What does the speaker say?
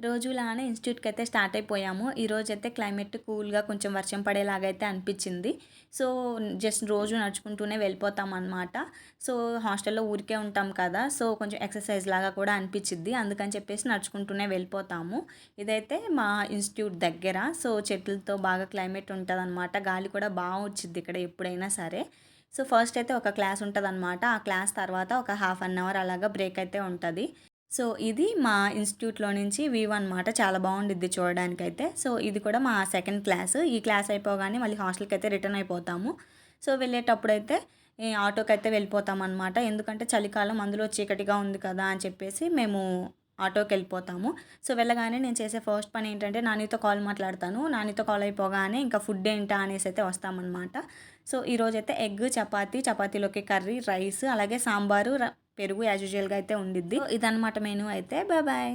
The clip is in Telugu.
రోజులానే ఇన్‌స్టిట్యూట్‌కి అయితే స్టార్ట్ అయిపోయాము. ఈరోజైతే క్లైమేట్ కూల్‌గా కొంచెం వర్షం పడేలాగా అయితే అనిపించింది. సో, జస్ట్ రోజు నడుచుకుంటూనే వెళ్ళిపోతామనమాట. సో, హాస్టల్‌లో ఊరికే ఉంటాం కదా! సో, కొంచెం ఎక్సర్‌సైజ్ లాగా కూడా అనిపిచ్చిద్ది. అందుకని చెప్పేసి నడుచుకుంటూనే వెళ్ళిపోతాము. ఇదైతే మా ఇన్‌స్టిట్యూట్ దగ్గర. సో, చెట్లతో బాగా క్లైమేట్ ఉంటదనమాట. గాలి కూడా వచ్చిద్ది ఇక్కడ ఎప్పుడైనా సరే. సో, ఫస్ట్ అయితే ఒక క్లాస్ ఉంటదనమాట. ఆ క్లాస్ తర్వాత ఒక హాఫ్ అన్ అవర్ అలాగా బ్రేక్ అయితే ఉంటది. సో, ఇది మా ఇన్‌స్టిట్యూట్‌లో నుంచి వ్యూ అనమాట. చాలా బావుండిద్ది చూడడానికైతే. సో, ఇది కూడా మా సెకండ్ క్లాస్. ఈ క్లాస్ అయిపోగానే మళ్ళీ హాస్టల్‌కైతే రిటర్న్ అయిపోతాము. సో, వెళ్ళేటప్పుడైతే ఆటోకైతే వెళ్ళిపోతామనమాట. ఎందుకంటే చలికాలం అందులో చీకటిగా ఉంది కదా! అని చెప్పేసి మేము ఆటోకెళ్ళిపోతాము. సో, వెళ్ళగానే నేను చేసే ఫస్ట్ పని ఏంటంటే నానితో కాల్ మాట్లాడతాను. నానితో కాల్ అయిపోగానే ఇంకా ఫుడ్ ఏంటా అనేసైతే వస్తామనమాట. సో, ఈరోజైతే ఎగ్, చపాతీ, చపాతీలోకి కర్రీ, రైస్ అలాగే సాంబారు, పెరుగు యాజ్ యూజువల్‌గా అయితే ఉండిద్ది. సో, ఇదనమాట మెనూ అయితే. Bye bye.